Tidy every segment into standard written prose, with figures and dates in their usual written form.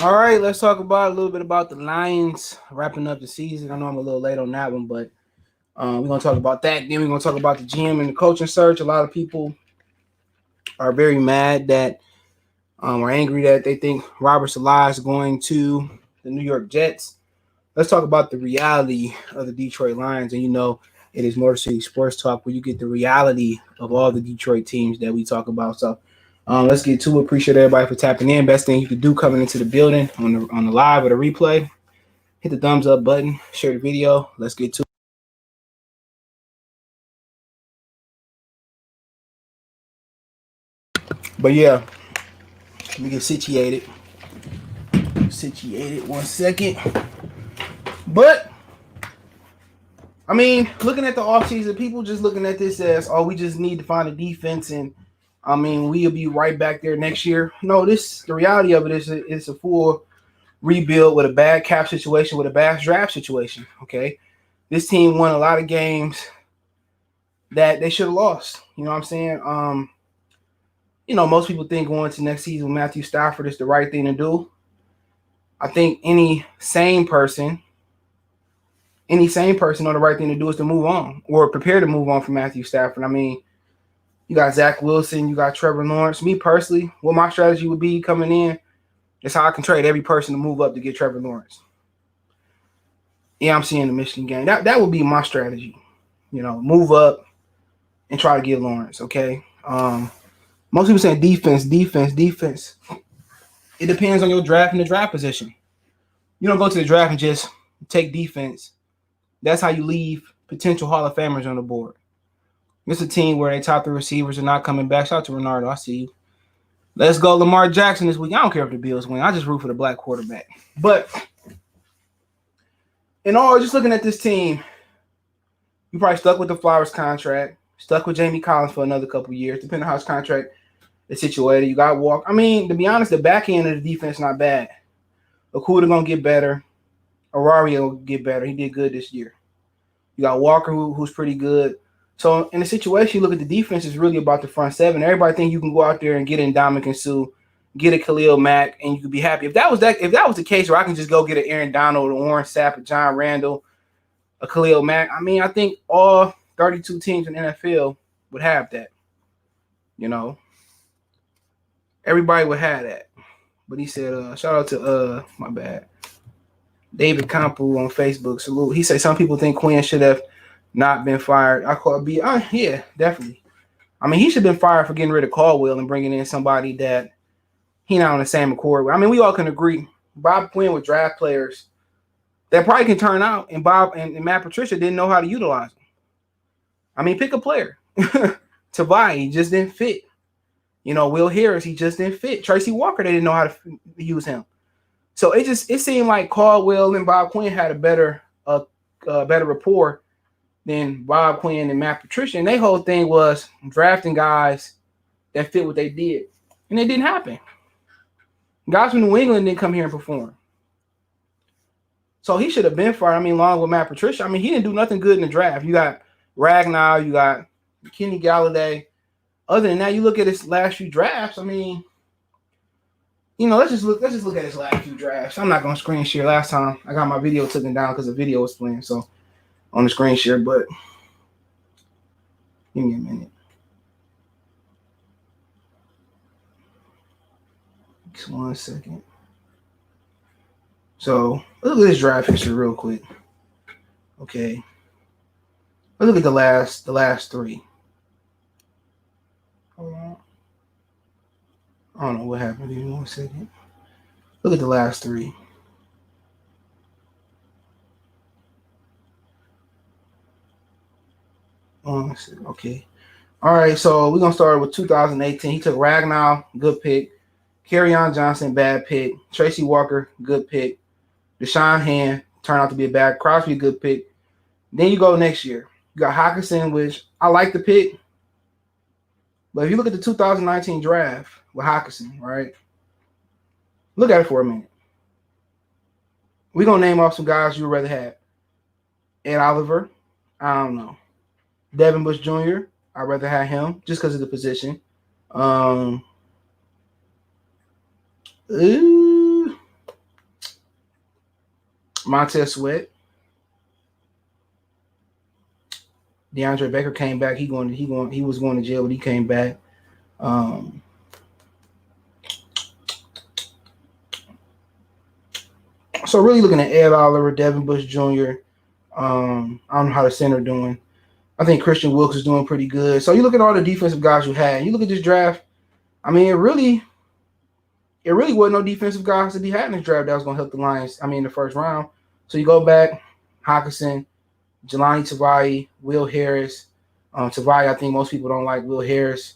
All right, let's talk about a little bit about the Lions wrapping up the season. I know I'm a little late on that one, but we're gonna talk about that. Then we're gonna talk about the GM and the coaching search. A lot of people are very mad that are angry that they think Robert Salah is going to the New York Jets. Let's talk about the reality of the Detroit Lions. And it is Motor City Sports Talk where you get the reality of all the Detroit teams that we talk about. So let's get to it. Appreciate everybody for tapping in. Best thing you could do coming into the building on the live or the replay. Hit the thumbs up button, share the video. Let's get to it. But yeah, let me get situated. Situated 1 second. But I mean, looking at the offseason, people just looking at this as, oh, we just need to find a defense, and I mean, we'll be right back there next year. No, the reality of it is it's a full rebuild with a bad cap situation, with a bad draft situation. Okay, this team won a lot of games that they should have lost. You know what I'm saying? Most people think going to next season with Matthew Stafford is the right thing to do. I think any sane person know the right thing to do is to move on or prepare to move on from Matthew Stafford. I mean, you got Zach Wilson, you got Trevor Lawrence. Me personally, what my strategy would be coming in is how I can trade every person to move up to get Trevor Lawrence. Yeah, I'm seeing the Michigan game. That would be my strategy. Move up and try to get Lawrence. Okay. Most people say defense. It depends on your draft and the draft position. You don't go to the draft and just take defense. That's how you leave potential Hall of Famers on the board. It's a team where they top the receivers are not coming back. Shout out to Renardo. I see you. Let's go Lamar Jackson this week. I don't care if the Bills win. I just root for the black quarterback. But in all, just looking at this team, you probably stuck with the Flowers contract, stuck with Jamie Collins for another couple years, depending on how his contract is situated. You got Walker. I mean, to be honest, the back end of the defense not bad. Okuda gonna get better. Arario will get better. He did good this year. You got Walker, who's pretty good. So in the situation, you look at the defense, it's really about the front seven. Everybody think you can go out there and get in Dominican Sue, get a Khalil Mack, and you could be happy. If that was the case where I can just go get an Aaron Donald, a Warren Sapp, a John Randall, a Khalil Mack, I mean, I think all 32 teams in the NFL would have that. Everybody would have that. But he said, shout out to my bad, David Campu on Facebook. Salute. He said some people think Quinn should have not been fired. I call B. Yeah, definitely. I mean, he should have been fired for getting rid of Caldwell and bringing in somebody that he not on the same accord with. I mean, we all can agree Bob Quinn with draft players that probably can turn out, and Bob and Matt Patricia didn't know how to utilize them. I mean, pick a player. Tavai, he just didn't fit. Will Harris, he just didn't fit. Tracy Walker, they didn't know how to use him. So it seemed like Caldwell and Bob Quinn had a better rapport than Bob Quinn and Matt Patricia. And their whole thing was drafting guys that fit what they did. And it didn't happen. Guys from New England didn't come here and perform. So he should have been fired. I mean, along with Matt Patricia. I mean, he didn't do nothing good in the draft. You got Ragnar, you got Kenny Galladay. Other than that, you look at his last few drafts. I mean, let's just look at his last few drafts. I'm not gonna screen share. Last time I got my video taken down because the video was playing, so on the screen share. But give me a minute. Just 1 second. So let's look at this draft history real quick. Okay. Let's look at the last three. Hold on. I don't know what happened. Give me 1 second. Look at the last three. Okay. All right, so we're going to start with 2018. He took Ragnar, good pick. Kerryon Johnson, bad pick. Tracy Walker, good pick. Deshaun Hand, turned out to be a bad. Crosby, good pick. Then you go next year. You got Hockenson, which I like the pick. But if you look at the 2019 draft with Hockenson, right? Look at it for a minute. We're going to name off some guys you would rather have. Ed Oliver, I don't know. Devin Bush Jr., I'd rather have him just because of the position. Montez Sweat. DeAndre Baker came back. He was going to jail, but he came back. So really looking at Ed Oliver, Devin Bush Jr. I don't know how the center doing. I think Christian Wilkes is doing pretty good. So you look at all the defensive guys you had. You look at this draft. I mean, it really wasn't no defensive guys to be had in this draft that was going to help the Lions. I mean, in the first round. So you go back, Hockenson, Jelani Tavai, Will Harris. Tavai, I think most people don't like Will Harris.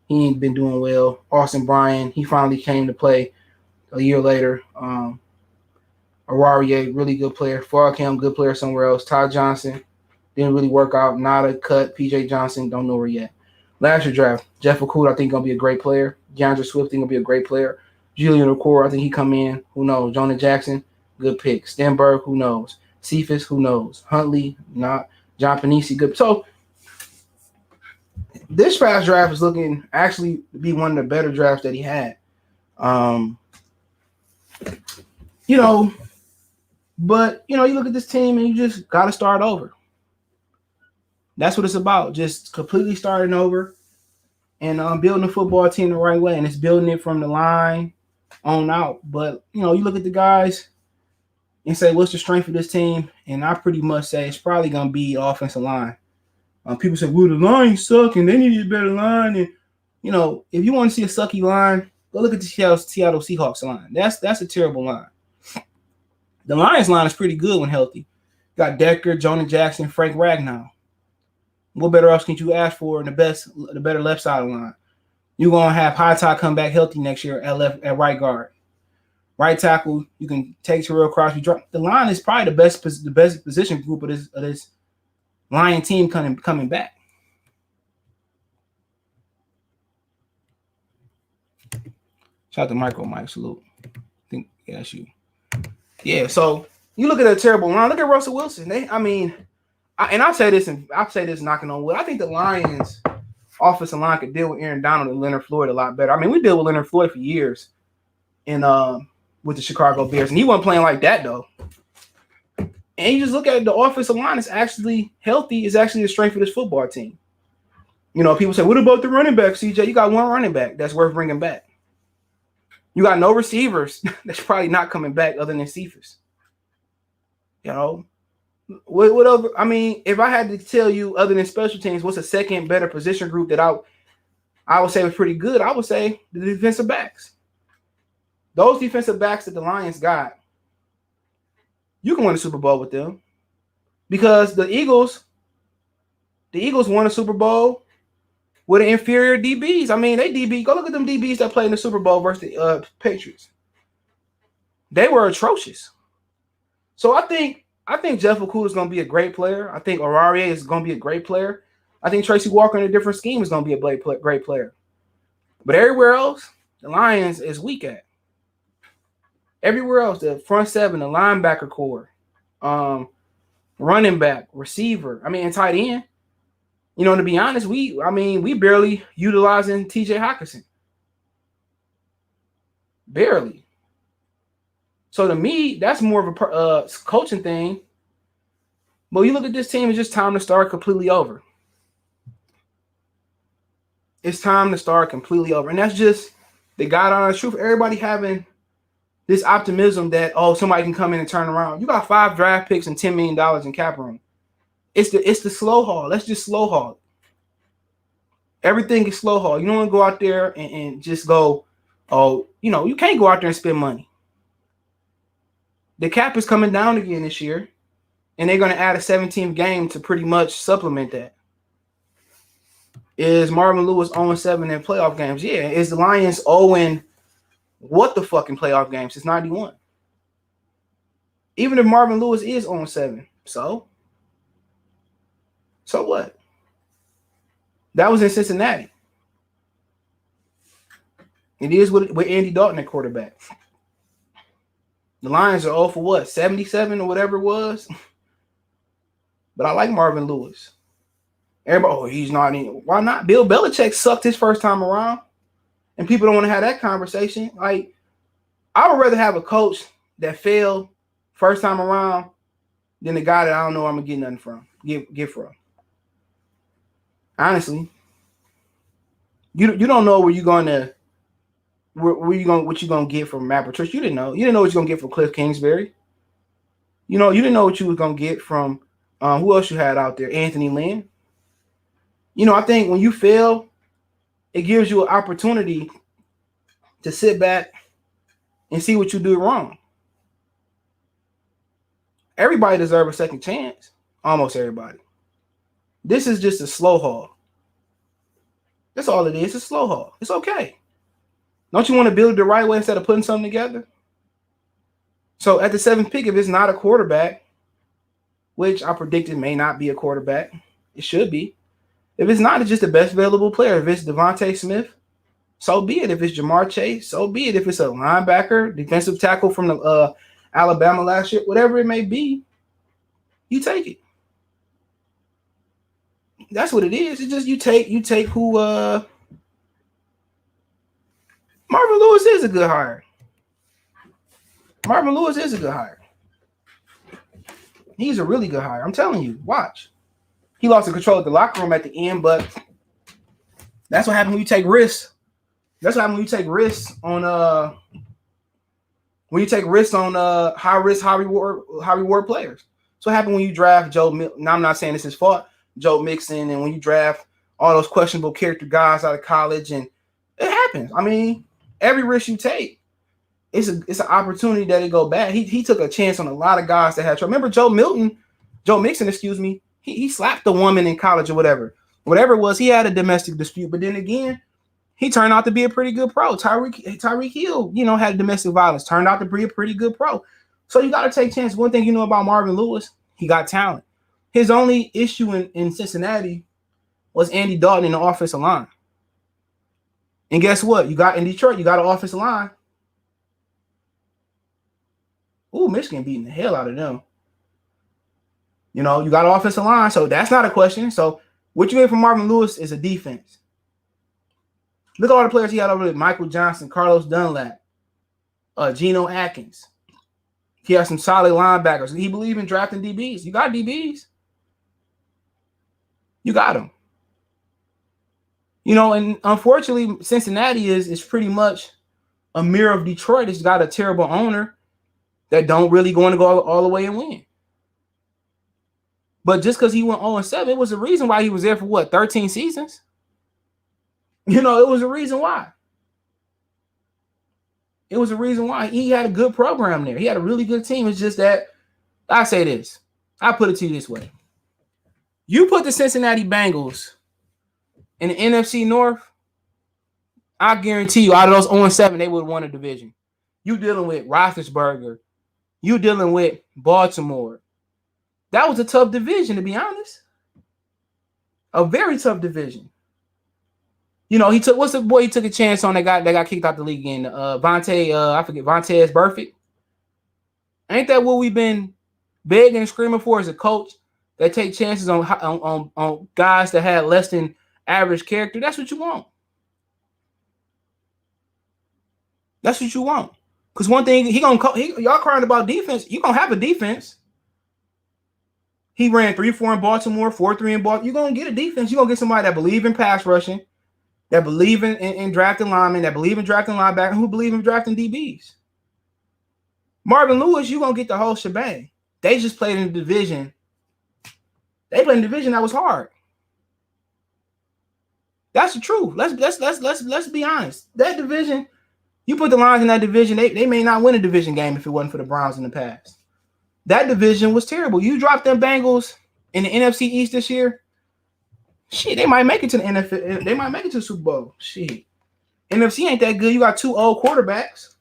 He ain't been doing well. Austin Bryan, he finally came to play a year later. Ararie, really good player. Farcam, good player somewhere else. Todd Johnson, didn't really work out. Nada, cut. PJ Johnson, don't know her yet. Last year draft, Jeff Okuda, I think going to be a great player. DeAndre Swift, I think going to be a great player. Julian Okoye, I think he come in. Who knows? Jonah Jackson, good pick. Stenberg, who knows? Cephas, who knows? Huntley, not. John Panisi, good. So this past draft is looking actually to be one of the better drafts that he had. But, you look at this team and you just got to start over. That's what it's about, just completely starting over and building a football team the right way. And it's building it from the line on out. But, you look at the guys and say, what's the strength of this team? And I pretty much say it's probably going to be offensive line. People say, well, the Lions suck and they need a better line. And, if you want to see a sucky line, go look at the Seattle Seahawks line. That's a terrible line. The Lions line is pretty good when healthy. Got Decker, Jonah Jackson, Frank Ragnow. What better else can you ask for in the better left side of the line? You're gonna have Hightower come back healthy next year at right guard. Right tackle, you can take Terrell Crosby. The line is probably the best position group of this Lion team coming back. Shout out to Michael Mike, salute. I think that's you. Yeah, so you look at a terrible line. Look at Russell Wilson. I'll say this knocking on wood. I think the Lions offensive line could deal with Aaron Donald and Leonard Floyd a lot better. I mean, we dealt with Leonard Floyd for years with the Chicago Bears, and he wasn't playing like that though. And you just look at the offensive line is actually healthy, is actually the strength of this football team. People say, what about the running back, CJ? You got one running back that's worth bringing back. You got no receivers that's probably not coming back other than Cephas. What other? I mean, if I had to tell you other than special teams, what's a second better position group that I would say was pretty good, I would say the defensive backs. Those defensive backs that the Lions got, you can win a Super Bowl with them. Because the Eagles won a Super Bowl with an inferior DBs. I mean, go look at them DBs that played in the Super Bowl versus the Patriots. They were atrocious. So I think Jeff Okuda is going to be a great player. I think Ararie is going to be a great player. I think Tracy Walker in a different scheme is going to be a great player. But everywhere else, the Lions is weak at. Everywhere else, the front seven, the linebacker core, running back, receiver, and tight end. To be honest, we barely utilizing TJ Hockenson. Barely. So to me, that's more of a coaching thing. But you look at this team, it's just time to start completely over. It's time to start completely over. And that's just the God honest truth. Everybody having this optimism that, somebody can come in and turn around. You got 5 draft picks and $10 million in cap room. It's the slow haul. Let's just slow haul. Everything is slow haul. You don't want to go out there and just go, you can't go out there and spend money. The cap is coming down again this year, and they're going to add a 17th game to pretty much supplement that. Is Marvin Lewis 0-7 in playoff games? Yeah. Is the Lions 0-, what the fucking playoff games? It's 91. Even if Marvin Lewis is 0-7, so what? That was in Cincinnati. It is with Andy Dalton at quarterback. The Lions are 0 for what? 77 or whatever it was. But I like Marvin Lewis. Everybody, he's not in. Why not? Bill Belichick sucked his first time around. And people don't want to have that conversation. Like, I would rather have a coach that failed first time around than the guy that I don't know I'm gonna get nothing from. Get from. Honestly, you don't know what you're gonna get from Matt Patricia. You didn't know. You didn't know what you're gonna get from Cliff Kingsbury. You didn't know what you was gonna get from who else you had out there, Anthony Lynn. I think when you fail, it gives you an opportunity to sit back and see what you do wrong. Everybody deserves a second chance. Almost everybody. This is just a slow haul. That's all it is. It's a slow haul. It's okay. Don't you want to build it the right way instead of putting something together? So at the 7th pick, if it's not a quarterback, which I predicted may not be a quarterback, it should be. If it's not, it's just the best available player. If it's Devontae Smith, so be it. If it's Jamar Chase, so be it. If it's a linebacker, defensive tackle from the Alabama last year, whatever it may be, you take it. That's what it is. It's just you take who Marvin Lewis is a good hire. Marvin Lewis is a good hire. He's a really good hire. I'm telling you, watch. He lost the control of the locker room at the end, but that's what happens when you take risks. That's what happens when you take risks on high risk, high reward players. So what happened when you draft Joe Mixon? Now I'm not saying this is his fault, Joe Mixon, and when you draft all those questionable character guys out of college, and it happens. I mean, every risk you take, it's an opportunity that it go bad. He took a chance on a lot of guys that had trouble. Remember Joe Mixon, excuse me. He slapped the woman in college or whatever it was. He had a domestic dispute, but then again, he turned out to be a pretty good pro. Tyreek Hill, had domestic violence, turned out to be a pretty good pro. So you got to take chances. One thing you know about Marvin Lewis, he got talent. His only issue in Cincinnati was Andy Dalton in the offensive line. And guess what? In Detroit, you got an offensive line. Ooh, Michigan beating the hell out of them. You got an offensive line, so that's not a question. So what you get from Marvin Lewis is a defense. Look at all the players he had over there. Michael Johnson, Carlos Dunlap, Geno Atkins. He has some solid linebackers. He believed in drafting DBs. You got DBs. You got them. And unfortunately, Cincinnati is pretty much a mirror of Detroit. It's got a terrible owner that don't really go all the way and win. But just because he went 0-7, it was a reason why he was there for 13 seasons? It was a reason why. It was a reason why. He had a good program there. He had a really good team. It's just that, I say this. I put it to you this way. You put the Cincinnati Bengals in the NFC North, I guarantee you, out of those 0-7, they would have won a division. You dealing with Roethlisberger. You dealing with Baltimore. That was a tough division, to be honest. A very tough division. He took a chance on that got kicked out the league again? Vontaze Burfict. Ain't that what we've been begging and screaming for as a coach, that take chances on guys that had less than average character? That's what you want. That's what you want. Because one thing y'all crying about defense, you gonna have a defense. He ran 3-4 in Baltimore, 4-3 in Baltimore. You're gonna get a defense. You're gonna get somebody that believe in pass rushing, that believe in drafting linemen, that believe in drafting linebackers, who believe in drafting DBs. Marvin Lewis, you're gonna get the whole shebang. They just played in a division. They played in a division that was hard. That's the truth. Let's be honest. That division, you put the Lions in that division, they may not win a division game if it wasn't for the Browns in the past. That division was terrible. You dropped them Bengals in the NFC East this year. Shit, they might make it to the NFL. They might make it to the Super Bowl. Shit. NFC ain't that good. You got two old quarterbacks.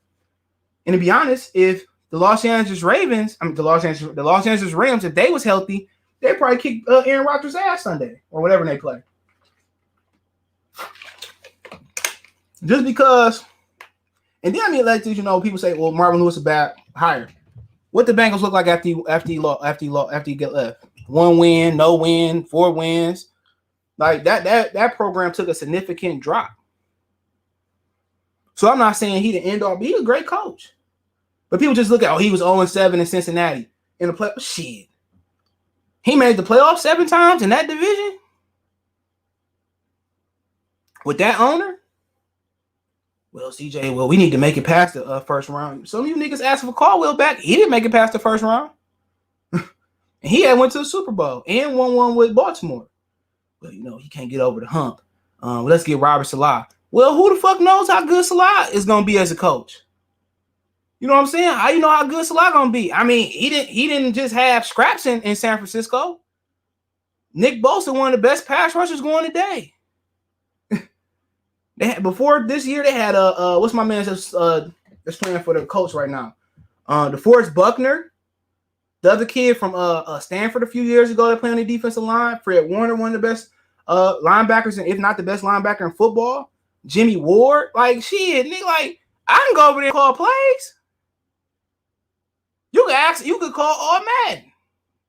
And to be honest, if the Los Angeles Rams, if they was healthy, they'd probably kick Aaron Rodgers' ass Sunday or whatever they play. Just because, and then I mean, like, people say, well, Marvin Lewis is a bad hire. What the Bengals look like after you get left? 1 win, no win, 4 wins. Like that program took a significant drop. So I'm not saying he the end all, but he's a great coach. But people just look at, he was 0-7 in Cincinnati in the play. Shit. He made the playoffs 7 times in that division? With that owner? Well, CJ, we need to make it past the first round. Some of you niggas asked for Caldwell back. He didn't make it past the first round. And he had went to the Super Bowl and won one with Baltimore. Well, he can't get over the hump. Let's get Robert Salah. Well, who the fuck knows how good Salah is going to be as a coach? You know what I'm saying? How you know how good Salah going to be? I mean, he didn't just have scraps in San Francisco. Nick Bolson, one of the best pass rushers going today. Before this year, they had what's my man that's playing for the Colts right now? DeForest Buckner, the other kid from Stanford a few years ago that played on the defensive line. Fred Warner, one of the best linebackers, and if not the best linebacker in football. Jimmy Ward, like shit, nigga, like I can go over there and call plays. You could call all Madden.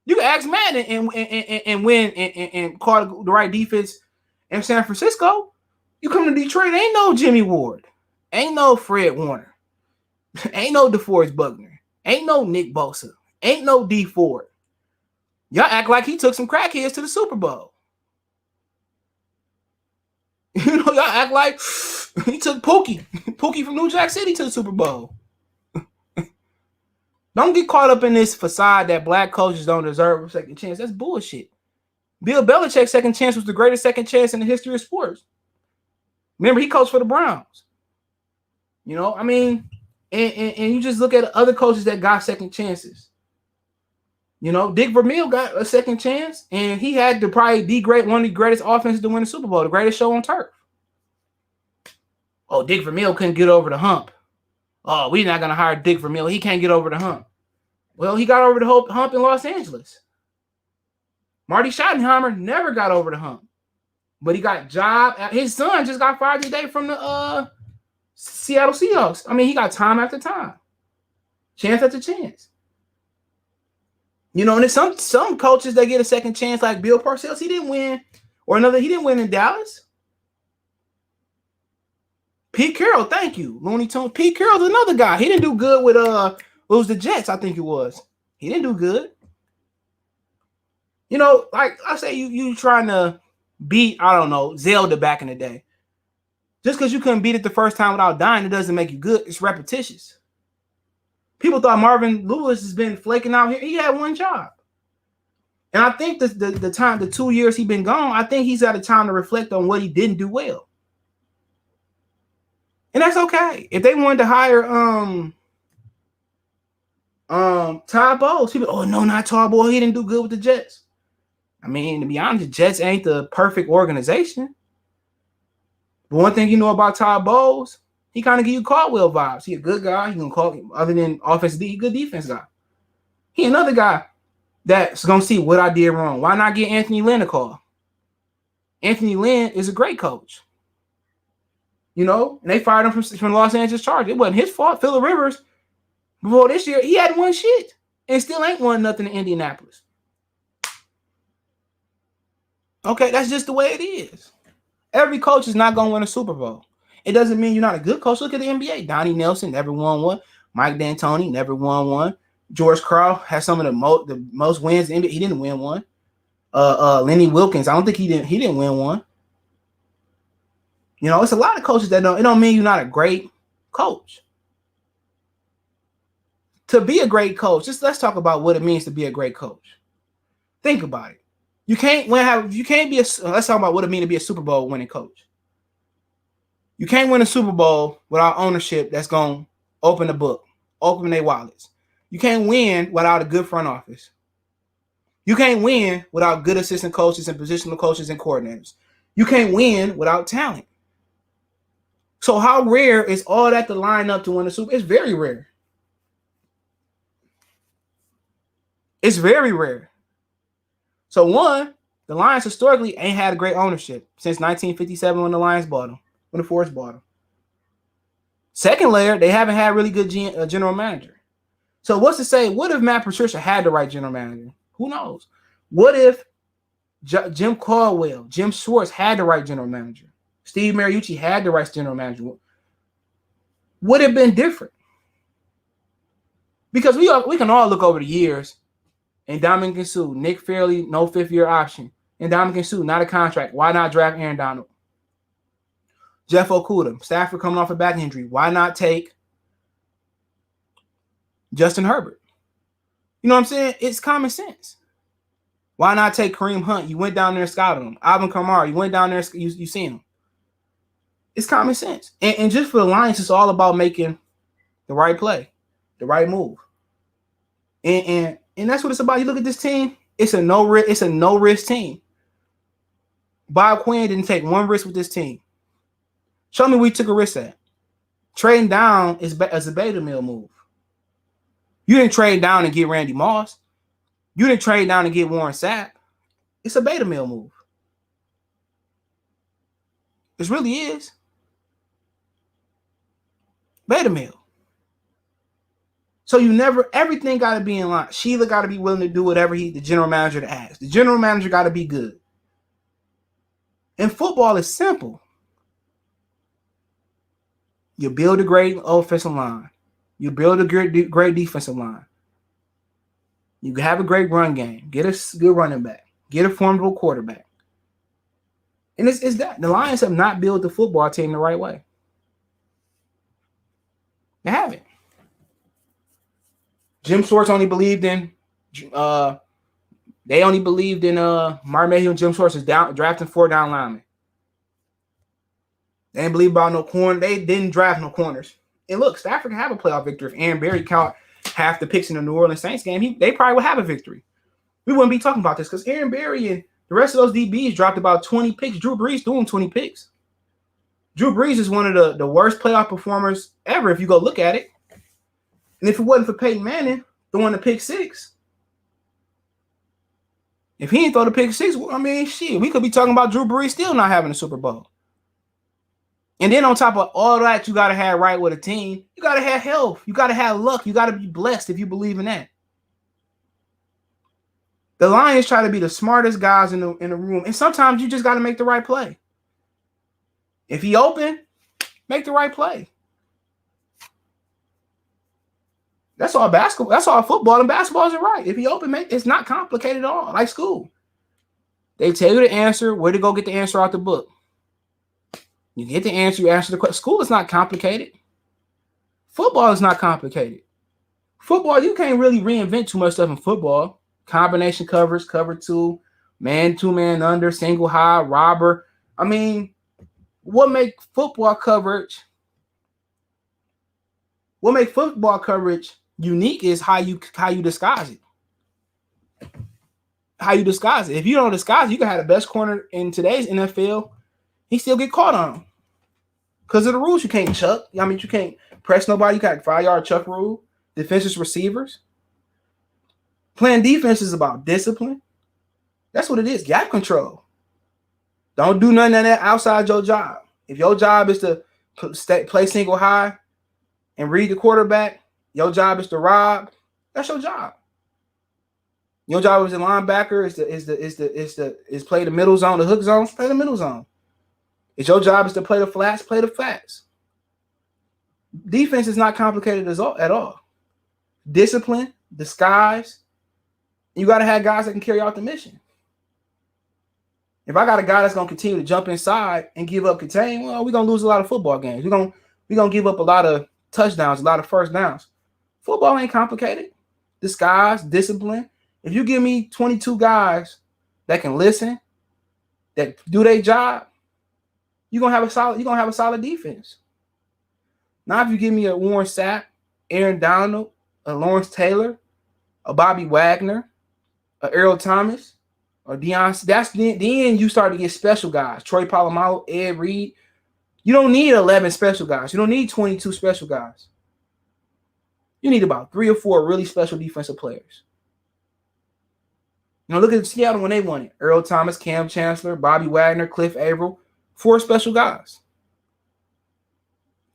You can ask Madden and win and call the right defense in San Francisco. You come to Detroit, ain't no Jimmy Ward. Ain't no Fred Warner. Ain't no DeForest Buckner. Ain't no Nick Bosa. Ain't no D Ford. Y'all act like he took some crackheads to the Super Bowl. Y'all act like he took Pookie from New Jack City to the Super Bowl. Don't get caught up in this facade that black coaches don't deserve a second chance. That's bullshit. Bill Belichick's second chance was the greatest second chance in the history of sports. Remember, he coached for the Browns. I mean, and you just look at other coaches that got second chances. Dick Vermeil got a second chance, and he had to probably one of the greatest offenses to win the Super Bowl, the greatest show on turf. Oh, Dick Vermeil couldn't get over the hump. Oh, we're not going to hire Dick Vermeil. He can't get over the hump. Well, he got over the hump in Los Angeles. Marty Schottenheimer never got over the hump. But he got job. His son just got fired today from the Seattle Seahawks. I mean, he got time after time. Chance after chance. And there's some coaches that get a second chance, like Bill Parcells. He didn't win. He didn't win in Dallas. Pete Carroll, thank you. Looney Tunes. Pete Carroll's another guy. He didn't do good with it was the Jets, I think it was. He didn't do good. Like I say, you trying to beat, I don't know, Zelda back in the day. Just because you couldn't beat it the first time without dying, it doesn't make you good. It's repetitious. People thought Marvin Lewis has been flaking out here. He had one job. And I think the 2 years he's been gone, I think he's had a time to reflect on what he didn't do well. And that's okay. If they wanted to hire Todd Bowles, people, oh no, not Todd Bowles. He didn't do good with the Jets. I mean, to be honest, the Jets ain't the perfect organization. But one thing you know about Todd Bowles, he kind of give you Caldwell vibes. He a good guy. He can call him, other than offensive, he a good defense guy. He another guy that's gonna see what I did wrong. Why not get Anthony Lynn a call? Anthony Lynn is a great coach. And they fired him from Los Angeles Chargers. It wasn't his fault. Phillip Rivers, before this year, he hadn't won shit and still ain't won nothing in Indianapolis. Okay, that's just the way it is. Every coach is not going to win a Super Bowl. It doesn't mean you're not a good coach. Look at the NBA. Donnie Nelson never won one. Mike D'Antoni never won one. George Karl has some of the most wins in the NBA. He didn't win one. Lenny Wilkins, I don't think he didn't win one. It's a lot of coaches that it don't mean you're not a great coach. To be a great coach, let's talk about what it means to be a great coach. Think about it. Let's talk about what it means to be a Super Bowl winning coach. You can't win a Super Bowl without ownership that's going to open the book, open their wallets. You can't win without a good front office. You can't win without good assistant coaches and positional coaches and coordinators. You can't win without talent. So how rare is all that to line up to win a Super Bowl? It's very rare. It's very rare. So one, the Lions historically ain't had a great ownership since 1957 when the Lions bought them, when the Forest bought them. Second layer, they haven't had really good general manager. So what's to say, what if Matt Patricia had the right general manager? Who knows? What if Jim Caldwell, Jim Schwartz had the right general manager? Steve Mariucci had the right general manager. Would it have been different? Because we can all look over the years, and Dominican Sue, Nick Fairley, no 5th-year option. And Dominican Sue, not a contract. Why not draft Aaron Donald? Jeff Okuda, Stafford coming off a back injury. Why not take Justin Herbert? You know what I'm saying? It's common sense. Why not take Kareem Hunt? You went down there and scouted him. Alvin Kamara, you went down there, you seen him. It's common sense. And just for the Lions, it's all about making the right play, the right move. And that's what it's about. You look at this team, it's a no-risk team. Bob Quinn didn't take one risk with this team. Show me where we took a risk at. Trading down is a beta mill move. You didn't trade down and get Randy Moss. You didn't trade down and get Warren Sapp. It's a beta mill move. It really is. Beta mill. So everything got to be in line. Sheila got to be willing to do whatever the general manager asks. The general manager got to be good. And football is simple. You build a great offensive line. You build a great defensive line. You have a great run game. Get a good running back. Get a formidable quarterback. And it's that. The Lions have not built the football team the right way. They haven't. Jim Schwartz only believed in Marvin Mayhew and Jim Schwartz is drafting 4 down linemen. They didn't believe about no corner. They didn't draft no corners. And look, Stafford can have a playoff victory. If Aaron Berry caught half the picks in the New Orleans Saints game, they probably would have a victory. We wouldn't be talking about this because Aaron Berry and the rest of those DBs dropped about 20 picks. Drew Brees doing 20 picks. Drew Brees is one of the worst playoff performers ever if you go look at it. And if it wasn't for Peyton Manning throwing the pick 6, if he didn't throw the pick 6, we could be talking about Drew Brees still not having a Super Bowl. And then on top of all that, you got to have right with a team. You got to have health. You got to have luck. You got to be blessed if you believe in that. The Lions try to be the smartest guys in the room. And sometimes you just got to make the right play. If he open, make the right play. That's all basketball. That's all football, and basketball isn't right. If he open, it's not complicated at all, like school. They tell you the answer, where to go get the answer out the book. You get the answer, you answer the question. School is not complicated. Football is not complicated. Football, you can't really reinvent too much stuff in football. Combination covers, cover 2, man, 2-man under, single high, robber. What make football coverage unique is how you disguise it. How you disguise it. If you don't disguise it, you can have the best corner in today's NFL. He still get caught on. Because of the rules, you can't chuck. You can't press nobody. You got a 5-yard chuck rule. Defensive receivers. Playing defense is about discipline. That's what it is. Gap control. Don't do nothing of that outside your job. If your job is to play single high and read the quarterback, your job is to rob. That's your job. Your job as a linebacker is play the middle zone, the hook zone. Play the middle zone. If your job is to play the flats, play the flats. Defense is not complicated at all. Discipline, disguise. You got to have guys that can carry out the mission. If I got a guy that's going to continue to jump inside and give up contain, well, we're going to lose a lot of football games. We're going to give up a lot of touchdowns, a lot of first downs. Football ain't complicated. Disguise, discipline. If you give me 22 guys that can listen, that do their job, you're gonna have a solid defense. Now, if you give me a Warren Sapp, Aaron Donald, a Lawrence Taylor, a Bobby Wagner, a Earl Thomas, or Deion, then you start to get special guys. Troy Polamalu, Ed Reed. You don't need 11 special guys. You don't need 22 special guys. You need about 3 or 4 really special defensive players. Look at Seattle when they won it. Earl Thomas, Cam Chancellor, Bobby Wagner, Cliff Averill. 4 special guys.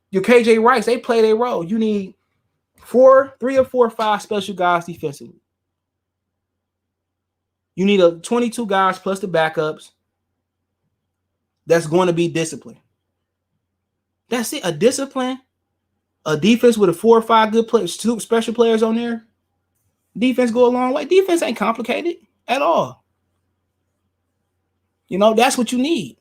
Your KJ Wrights, they play their role. You need 3 or 4 or 5 special guys defensively. You need 22 guys plus the backups that's going to be disciplined. That's it. A discipline a defense with 4 or 5 good players, 2 special players on there, defense go a long way. Defense ain't complicated at all. You know, that's what you need.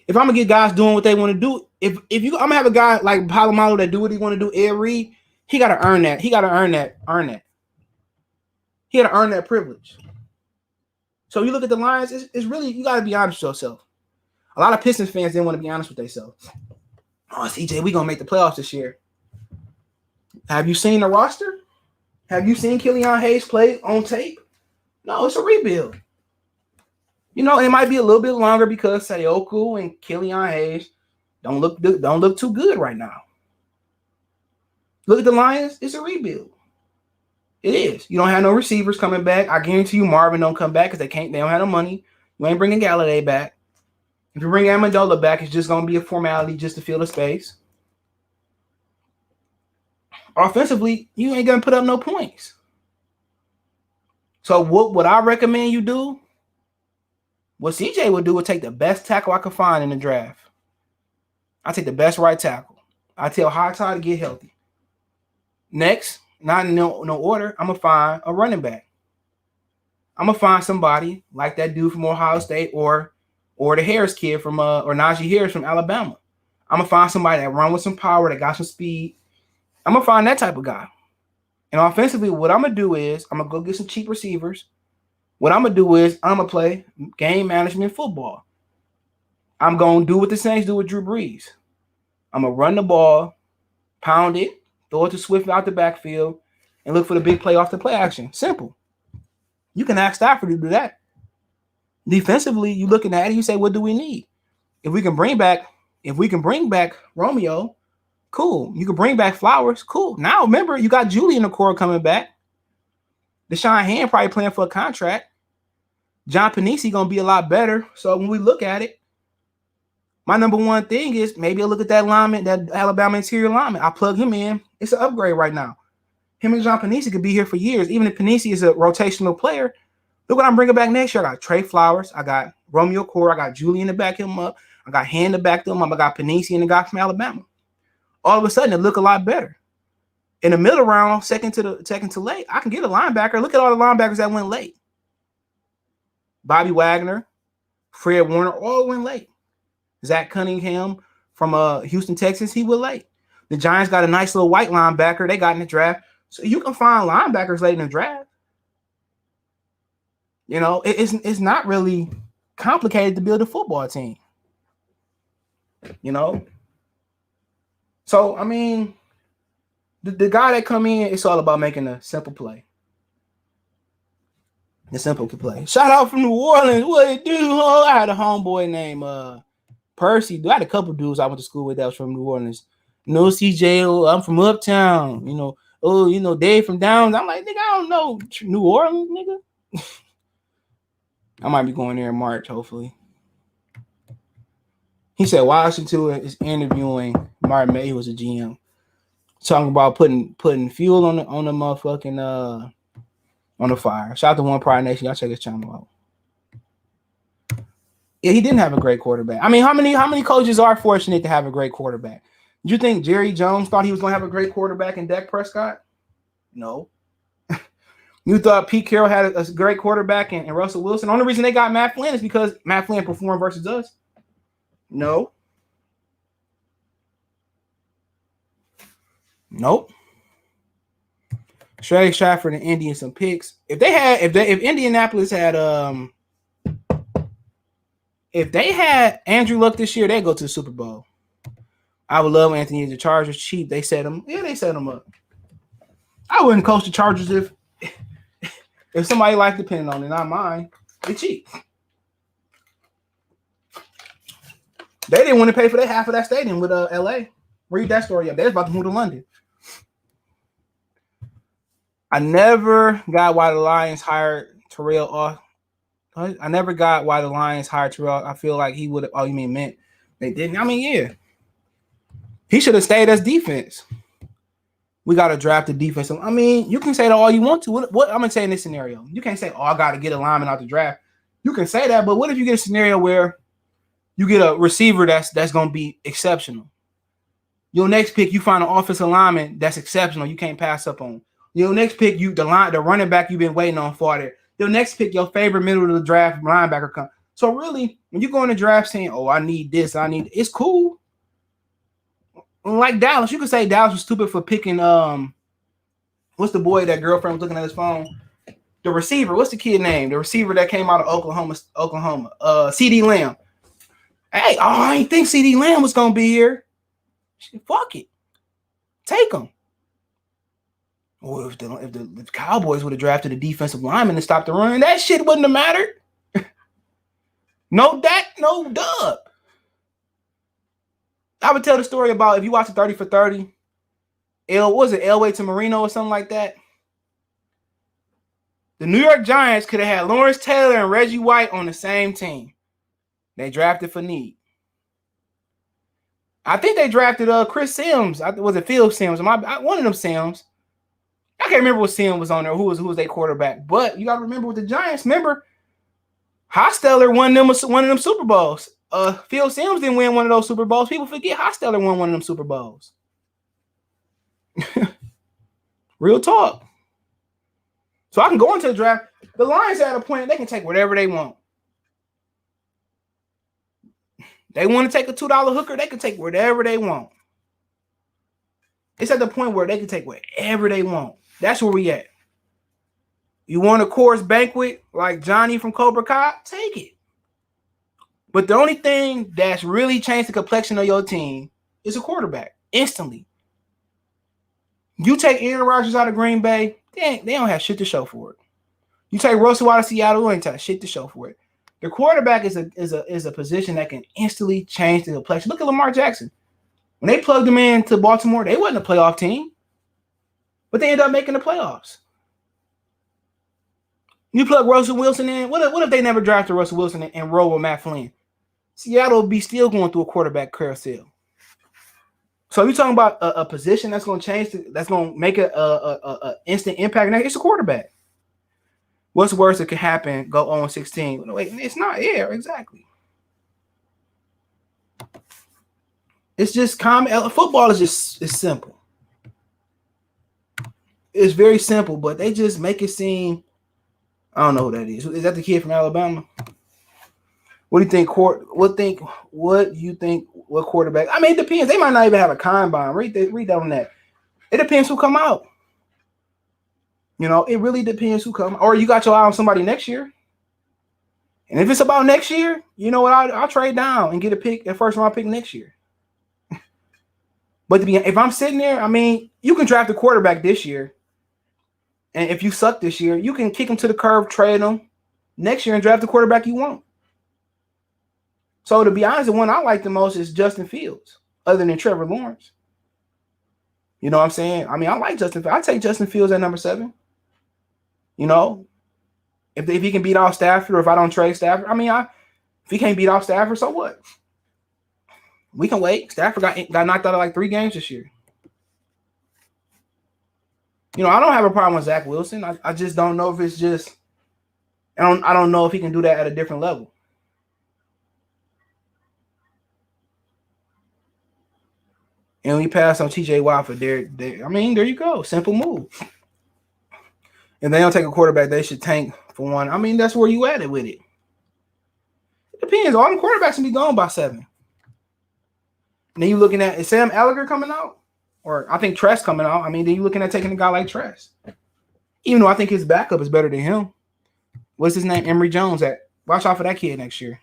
If I'm gonna get guys doing what they want to do, I'm gonna have a guy like Palomalo that do what he want to do, Ed Reed, he gotta earn that. He gotta earn that. He gotta earn that privilege. So you look at the Lions, it's really, you gotta be honest with yourself. A lot of Pistons fans didn't want to be honest with themselves. Oh, CJ, we gonna make the playoffs this year. Have you seen the roster? Have you seen Killian Hayes play on tape? No, it's a rebuild. You know, it might be a little bit longer because Sayoku and Killian Hayes don't look too good right now. Look at the Lions, it's a rebuild. It is. You don't have no receivers coming back. I guarantee you Marvin don't come back because they don't have no money. You ain't bringing Galladay back. If you bring Amendola back, it's just going to be a formality just to fill the space. Offensively, you ain't going to put up no points. So what I recommend you do, what CJ would do would take the best tackle I could find in the draft. I take the best right tackle. I tell High Tide to get healthy. Next, not in no order, I'm going to find a running back. I'm going to find somebody like that dude from Ohio State or the Harris kid from or Najee Harris from Alabama. I'm going to find somebody that run with some power, that got some speed. I'm going to find that type of guy. And offensively, what I'm going to do is I'm going to go get some cheap receivers. What I'm going to do is I'm going to play game management football. I'm going to do what the Saints do with Drew Brees. I'm going to run the ball, pound it, throw it to Swift out the backfield, and look for the big play off the play action. Simple. You can ask Stafford to do that. Defensively, you looking at it, you say, what do we need? If we can bring back Romeo, cool. You can bring back Flowers, cool. Now remember, you got Julian Okoro coming back. Deshaun Hand probably playing for a contract. John Panisi gonna be a lot better. So when we look at it, my number one thing is maybe I look at that lineman, that Alabama interior lineman. I plug him in. It's an upgrade right now. Him and John Panisi could be here for years. Even if Panisi is a rotational player, look what I'm bringing back next year. I got Trey Flowers. I got Romeo Core. I got Julian to back him up. I got Hand to back them up. I got Panisi and the guy from Alabama. All of a sudden, it look a lot better. In the middle round, second to late, I can get a linebacker. Look at all the linebackers that went late. Bobby Wagner, Fred Warner, all went late. Zach Cunningham from Houston, Texas, he went late. The Giants got a nice little white linebacker they got in the draft. So you can find linebackers late in the draft. You know, it's not really complicated to build a football team. You know? So, I mean, the guy that come in, it's all about making a simple play. The simple play. Shout out from New Orleans. What it do? Oh, I had a homeboy named Percy. I had a couple dudes I went to school with that was from New Orleans. No, CJ, oh, I'm from Uptown. You know, oh, you know, Dave from Downs. I'm like, nigga, I don't know New Orleans, nigga. I might be going there in March, hopefully. He said Washington is interviewing Martin May, who was a GM, talking about putting fuel on the motherfucking on the fire. Shout out to One Pride Nation. Y'all check his channel out. Yeah, he didn't have a great quarterback. I mean, how many coaches are fortunate to have a great quarterback? Do you think Jerry Jones thought he was going to have a great quarterback in Dak Prescott? No. You thought Pete Carroll had a great quarterback and Russell Wilson? The only reason they got Matt Flynn is because Matt Flynn performed versus us. No. Nope. Trey Stafford and Indy and some picks. If Indianapolis had if they had Andrew Luck this year, they'd go to the Super Bowl. I would love Anthony. The Chargers cheap. They set him. Yeah, they set him up. I wouldn't coach the Chargers if somebody life depended on it, not mine. They cheap. They didn't want to pay for that half of that stadium with LA. Read that story up. They're about to move to London. I never got why the Lions hired Terrell off. I never got why the Lions hired Terrell. I feel like he would have. Oh, you mean meant they didn't? I mean, yeah. He should have stayed as defense. We got to draft the defense. I mean, you can say that all you want to. What I'm going to say in this scenario, you can't say, oh, I got to get a lineman out the draft. You can say that, but what if you get a scenario where you get a receiver that's going to be exceptional? Your next pick, you find an offensive lineman that's exceptional. You can't pass up on. Your next pick, the running back you've been waiting on for there. Your next pick, your favorite middle of the draft linebacker come. So really, when you go in the draft saying, "Oh, I need this, it's cool." Like Dallas, you could say Dallas was stupid for picking what's the boy that girlfriend was looking at his phone? The receiver, what's the kid name? The receiver that came out of Oklahoma. CeeDee Lamb. Hey, I didn't think CeeDee Lamb was gonna be here. Fuck it. Take him. Or if the Cowboys would have drafted a defensive lineman to stop the run, that shit wouldn't have mattered. No Dak, no Dub. I would tell the story about if you watch the 30 for 30, Elway to Marino or something like that. The New York Giants could have had Lawrence Taylor and Reggie White on the same team. They drafted for need. I think they drafted Chris Sims. Was it Phil Sims? One of them Sims. I can't remember what Sims was on there. Who was their quarterback? But you got to remember with the Giants. Remember, Hostetler won one of them Super Bowls. Phil Sims didn't win one of those Super Bowls. People forget Hostetler won one of them Super Bowls. Real talk. So I can go into the draft. The Lions are at a point they can take whatever they want. They want to take a $2 hooker, they can take whatever they want. It's at the point where they can take whatever they want. That's where we at. You want a course banquet like Johnny from Cobra Kai? Take it. But the only thing that's really changed the complexion of your team is a quarterback. Instantly. You take Aaron Rodgers out of Green Bay, they don't have shit to show for it. You take Russell out of Seattle, they ain't got shit to show for it. The quarterback is a position that can instantly change the complexion. Look at Lamar Jackson. When they plugged him into Baltimore, they wasn't a playoff team. But they ended up making the playoffs. You plug Russell Wilson in. What if they never drafted Russell Wilson and roll with Matt Flynn? Seattle would be still going through a quarterback carousel. So you're talking about a position that's going to change, that's going to make a instant impact. Now, it's a quarterback. What's worse that could happen? Go on 16. Wait, it's not. Yeah, exactly. It's just common. Football is it's simple. It's very simple, but they just make it seem. I don't know who that is. Is that the kid from Alabama? What do you think? What do you think? What quarterback? I mean, it depends. They might not even have a combine. Read that on that. It depends who come out. You know, it really depends who come. Or you got your eye on somebody next year. And if it's about next year, you know what? I'll trade down and get a first round pick next year. But if I'm sitting there, I mean, you can draft a quarterback this year. And if you suck this year, you can kick him to the curb, trade him next year and draft the quarterback you want. So to be honest, the one I like the most is Justin Fields, other than Trevor Lawrence. You know what I'm saying? I mean, I like Justin Fields. I take Justin Fields at number 7. You know, if he can beat out Stafford, or if I don't trade Stafford, I mean, if he can't beat out Stafford, so what? We can wait. Stafford got knocked out of like 3 games this year. You know, I don't have a problem with Zach Wilson. I just don't know if it's just. I don't know if he can do that at a different level. And we pass on T.J. Watt for there. I mean, there you go. Simple move. If they don't take a quarterback, they should tank for one. I mean, that's where you at it with it. It depends. All the quarterbacks can be gone by 7. And then you looking at, is Sam Ellinger coming out? Or I think Tress coming out. I mean, then you looking at taking a guy like Tress. Even though I think his backup is better than him. What's his name? Emory Jones. Watch out for that kid next year.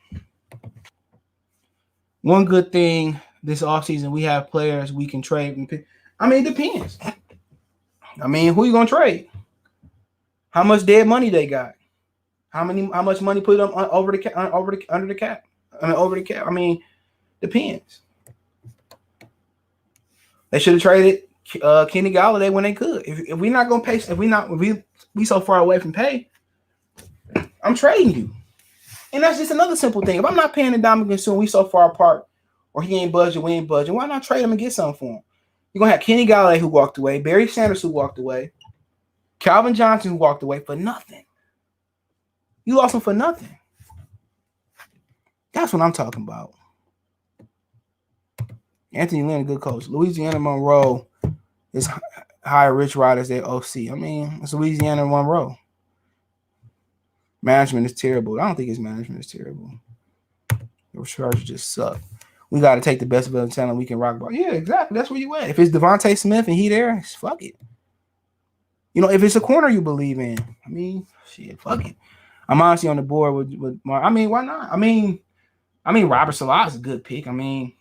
One good thing this offseason, we have players we can trade and pick. I mean, it depends. I mean, who you going to trade? How much dead money they got? How much money put them over the cap? Under the cap? Over the cap. I mean, depends. They should have traded Kenny Golladay when they could. If we're not gonna pay, if we so far away from pay, I'm trading you. And that's just another simple thing. If I'm not paying the Dominican soon, we so far apart, or he ain't budging, we ain't budging. Why not trade him and get something for him? You're gonna have Kenny Golladay who walked away, Barry Sanders who walked away, Calvin Johnson who walked away for nothing. You lost him for nothing. That's what I'm talking about. Anthony Lynn, a good coach. Louisiana Monroe is hire Rich Rod as their OC. I mean, it's Louisiana Monroe. Management is terrible. I don't think his management is terrible. The Chargers just suck. We got to take the best of the talent we can rock ball. Yeah, exactly. That's where you at. If it's Devontae Smith and he there, fuck it. You know, if it's a corner you believe in, I mean, shit, fuck it. I'm honestly on the board with Mark. I mean, why not? I mean, Robert Salah is a good pick. I mean,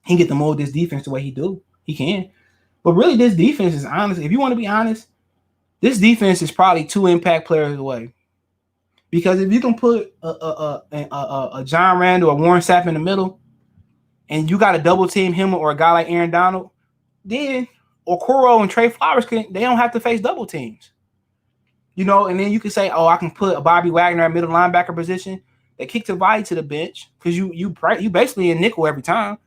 he can get to mold this defense the way he do. He can. But really, this defense is honest. If you want to be honest, this defense is probably 2 impact players away. Because if you can put a John Randall or Warren Sapp in the middle, and you got to double team him or a guy like Aaron Donald, then Okoro and Trey Flowers they don't have to face double teams. You know, and then you can say, oh, I can put a Bobby Wagner at middle linebacker position. They kick the body to the bench because you basically in nickel every time.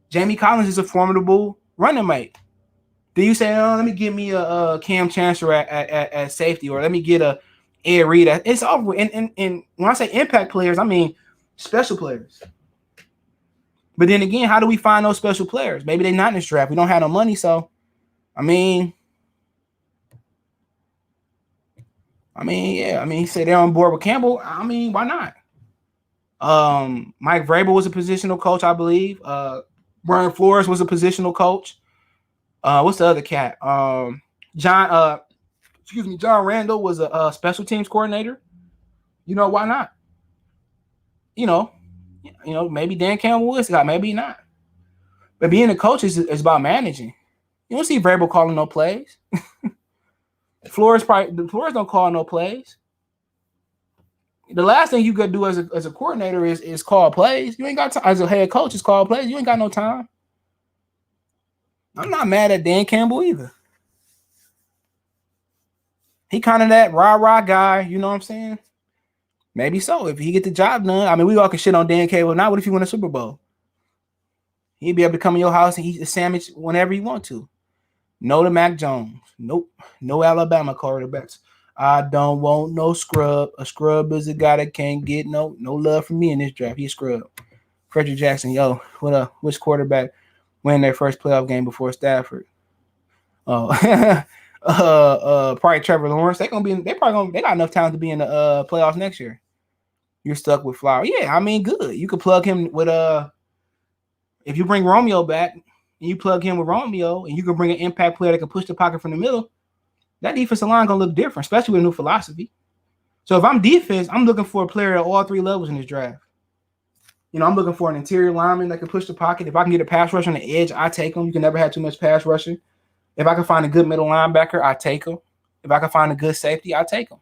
Jamie Collins is a formidable running mate. Then you say, oh, let me get me a Cam Chancellor at safety, or let me get a Ed Reed. It's over. And when I say impact players, I mean special players. But then again, how do we find those special players? Maybe they're not in this draft. We don't have no money, so I mean, yeah. I mean, he said they're on board with Campbell. I mean, why not? Mike Vrabel was a positional coach, I believe. Brian Flores was a positional coach. What's the other cat? John Randall was a special teams coordinator. You know, why not? You know, maybe Dan Campbell was got, maybe not. But being a coach is about managing. You don't see Vrabel calling no plays. Flores don't call no plays. The last thing you could do as a coordinator is call plays. You ain't got time. As a head coach, is call plays. You ain't got no time. I'm not mad at Dan Campbell either. He kind of that rah-rah guy, you know what I'm saying? Maybe so. If he get the job done, I mean, we all can shit on Dan Campbell. Now, what if he win a Super Bowl? He'd be able to come in your house and eat a sandwich whenever he want to. No to Mac Jones. Nope. No Alabama quarterbacks. I don't want no scrub. A scrub is a guy that can't get no love from me in this draft. He's a scrub. Frederick Jackson, yo, what up? Which quarterback win their first playoff game before Stafford? Oh, probably Trevor Lawrence. They got enough talent to be in the playoffs next year. You're stuck with Flowers. Yeah, I mean, good. You could plug him with if you bring Romeo back and you plug him with Romeo, and you can bring an impact player that can push the pocket from the middle. That defensive line gonna look different, especially with a new philosophy. So if I'm defense, I'm looking for a player at all 3 levels in this draft. You know, I'm looking for an interior lineman that can push the pocket. If I can get a pass rush on the edge, I take him. You can never have too much pass rushing. If I can find a good middle linebacker, I take him. If I can find a good safety, I take him.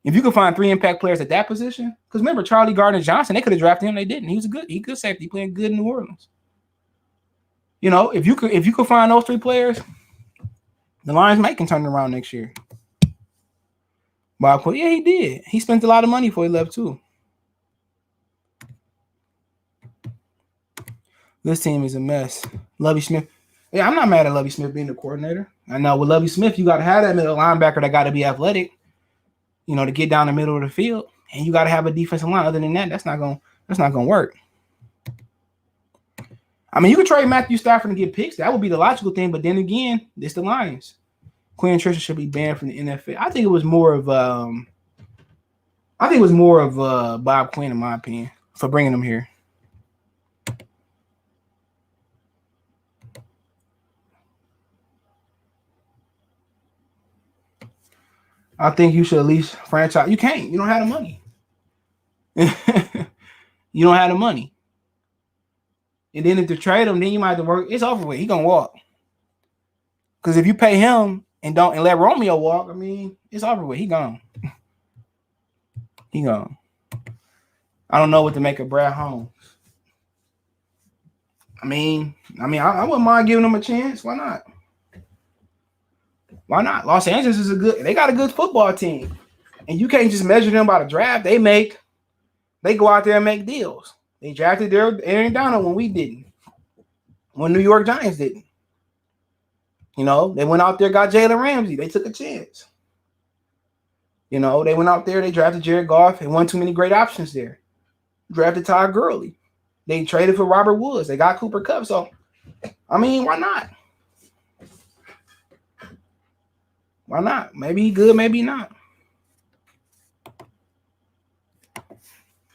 If you can find 3 impact players at that position, because remember Charlie Gardner-Johnson, they could have drafted him, they didn't. He was good safety, playing good in New Orleans. You know, if you could find those 3 players, the Lions might can turn it around next year. But yeah, he did. He spent a lot of money before he left too. This team is a mess. Lovie Smith. Yeah, I'm not mad at Lovie Smith being the coordinator. I know with Lovie Smith, you got to have that middle linebacker that got to be athletic, you know, to get down the middle of the field, and you got to have a defensive line. Other than that, that's not gonna work. I mean, you could trade Matthew Stafford and get picks. That would be the logical thing. But then again, it's the Lions. Quinn Trisha should be banned from the NFL. I think it was more of Bob Quinn, in my opinion, for bringing him here. I think you should at least franchise. You can't. You don't have the money. You don't have the money. And then if to trade him, then you might have to work. It's over with. He gonna walk. Because if you pay him and let Romeo walk, I mean, it's over with. He gone. He gone. I don't know what to make of Brad Holmes. I wouldn't mind giving him a chance. Why not? Why not? Los Angeles is they got a good football team. And you can't just measure them by the draft. They go out there and make deals. They drafted their Aaron Donald when we didn't. When New York Giants didn't. You know, they went out there, got Jalen Ramsey. They took a chance. You know, they went out there, they drafted Jared Goff and won too many great options there. Drafted Todd Gurley. They traded for Robert Woods. They got Cooper Kupp. So, I mean, why not? Why not? Maybe he good, maybe not.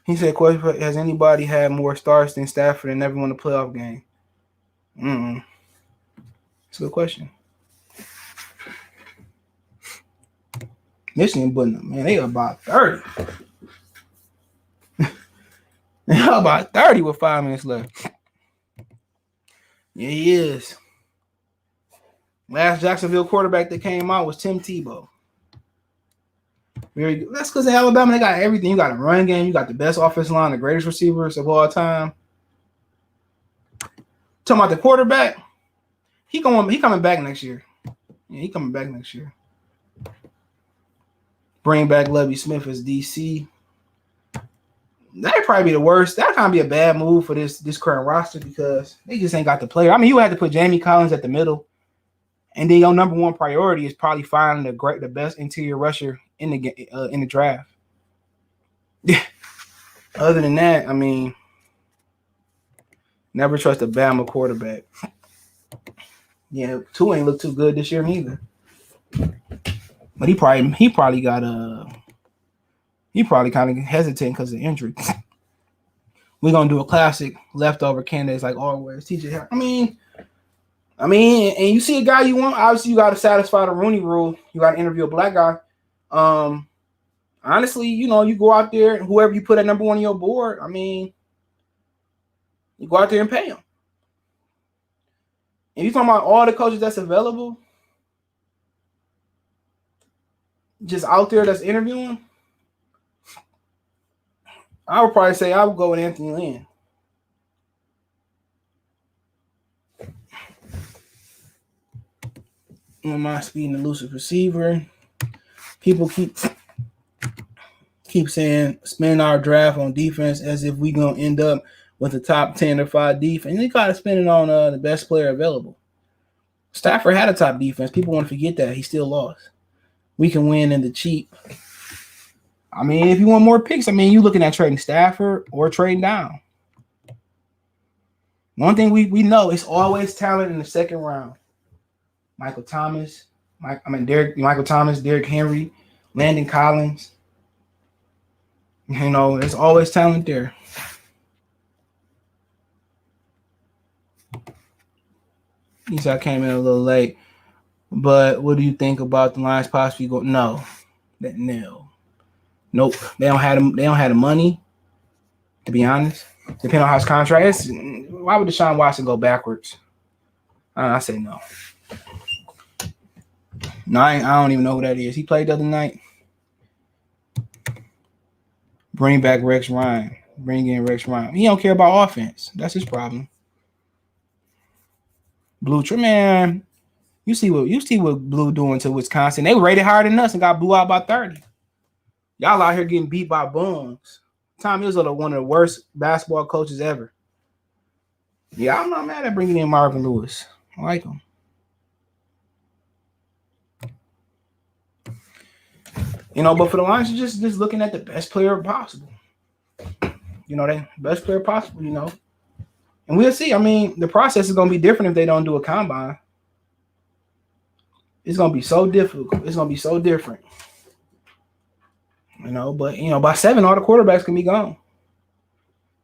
He said, question, has anybody had more starts than Stafford and never won a playoff game? It's a good question. Michigan, but man, they about 30. They about 30 with 5 minutes left. Yeah, he is. Last Jacksonville quarterback that came out was Tim Tebow. Very good. That's because in Alabama, they got everything. You got a run game. You got the best offensive line, the greatest receivers of all time. Talking about the quarterback, he coming back next year. Yeah, he coming back next year. Bring back Lovie Smith as DC. That'd probably be the worst. That'd kind of be a bad move for this current roster because they just ain't got the player. I mean, you had to put Jamie Collins at the middle, and then your number one priority is probably finding the best interior rusher in the draft. Other than that, I mean, never trust a Bama quarterback. Yeah, Tua ain't look too good this year neither. But he probably got he probably kind of hesitant because of injury. We're gonna do a classic leftover candidates like always. TJ, I mean, and you see a guy you want. Obviously, you got to satisfy the Rooney Rule. You got to interview a black guy. Honestly, you go out there and whoever you put at number one on your board. I mean, you go out there and pay him. And you talking about all the coaches that's available, just out there that's interviewing. I would probably say I would go with Anthony Lynn. On my speed and elusive receiver. People keep saying spend our draft on defense as if we gonna end up with a top 10 or 5 defense. And they gotta spend it on the best player available. Stafford had a top defense. People want to forget that. He still lost. We can win in the cheap. I mean, if you want more picks, I mean, you looking at trading Stafford or trading down. One thing we know is always talent in the second round. Michael Thomas, Derrick Henry, Landon Collins. There's always talent there. He said I came in a little late. But what do you think about the Lions possibly going? No. Nope. They don't have the money, to be honest. Depending on how his contract is. Why would Deshaun Watson go backwards? I say no. No, I don't even know who that is. He played the other night. Bring back Rex Ryan. Bring in Rex Ryan. He don't care about offense. That's his problem. Blue, man. You see what Blue doing to Wisconsin. They rated higher than us and got blew out by 30. Y'all out here getting beat by bums. Tom Izzo, one of the worst basketball coaches ever. Yeah, I'm not mad at bringing in Marvin Lewis. I like him. But for the Lions, you're just looking at the best player possible. The best player possible, And we'll see. I mean, the process is going to be different if they don't do a combine. It's going to be so difficult. It's going to be so different. But, by 7, all the quarterbacks can be gone.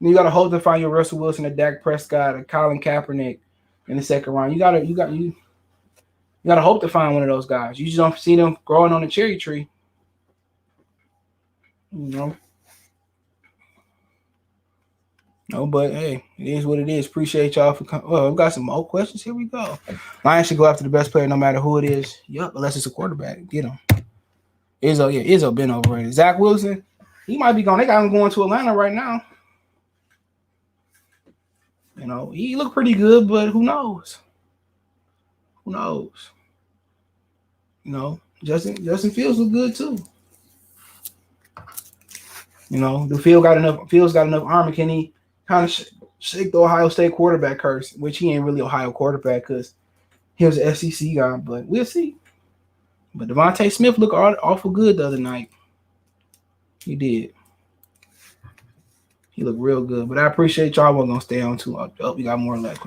And you got to hope to find your Russell Wilson, a Dak Prescott, a Colin Kaepernick in the second round. You got to hope to find one of those guys. You just don't see them growing on a cherry tree. No, but hey, it is what it is. Appreciate y'all for coming. Oh, we got some more questions. Here we go. Lions should go after the best player no matter who it is. Yep, unless it's a quarterback. Get him. Izzo been overrated. Zach Wilson, he might be gone. They got him going to Atlanta right now. He looked pretty good, but who knows? Justin Fields look good too. The Fields got enough arm, and can he kind of shake the Ohio State quarterback curse, which he ain't really Ohio quarterback because he was an SEC guy, but we'll see. But Devontae Smith looked awful good the other night. He did. He looked real good. But I appreciate y'all. We're gonna stay on too long. Oh, we got more left.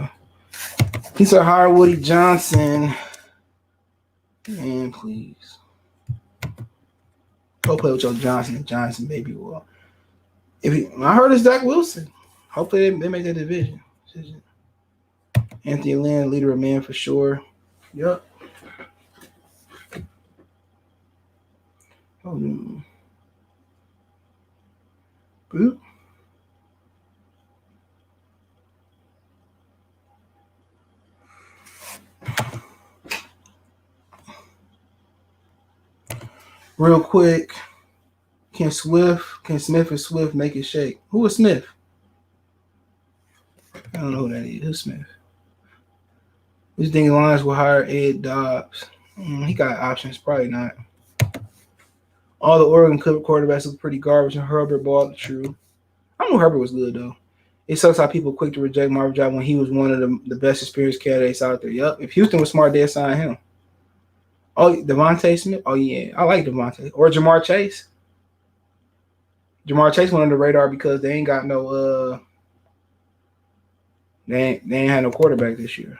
He said, "Hire Woody Johnson." Man, please. Go play with your Johnson, baby. Well, I heard it's Zach Wilson. Hopefully they make that division. Anthony Lynn, leader of men for sure. Yep. Oh, boop. Real quick, can Smith and Swift make it shake? Who is Smith? I don't know who that is. Who's Smith? Who's thinking Lions will hire Ed Dobbs? He got options. Probably not. All the Oregon quarterbacks look pretty garbage, and Herbert balled the truth. I know Herbert was good, though. It sucks how people quick to reject Marvin Jones when he was one of the best experienced candidates out there. Yep. If Houston was smart, they'd sign him. Oh, Devontae Smith? Oh, yeah. I like Devontae. Or Jamar Chase. Jamar Chase went under the radar because they ain't got no they ain't had no quarterback this year.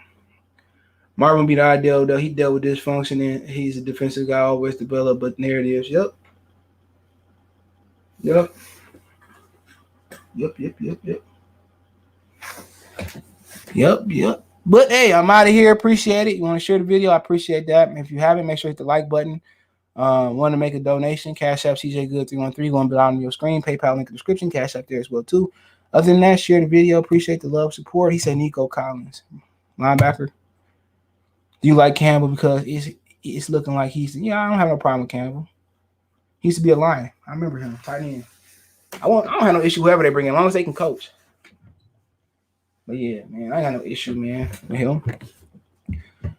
Marvin be the ideal, though. He dealt with dysfunction, and he's a defensive guy, always developed, but narratives. Yep. Yep. But hey, I'm out of here. Appreciate it. You want to share the video? I appreciate that. If you haven't, make sure to hit the like button. Want to make a donation? Cash App CJ Good 313 going to be on your screen. PayPal link in the description. Cash App there as well too. Other than that, share the video. Appreciate the love, support. He said Nico Collins, linebacker. Do you like Campbell because it's looking like I don't have no problem with Campbell. He used to be a Lion. I remember him. Tight end. I don't have no issue whoever they bring in, as long as they can coach. But yeah, man, I got no issue, man, with him.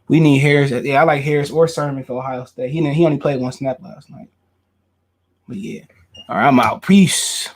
We need Harris. Yeah, I like Harris or Sermon for Ohio State. He only played one snap last night. But yeah. All right, I'm out. Peace.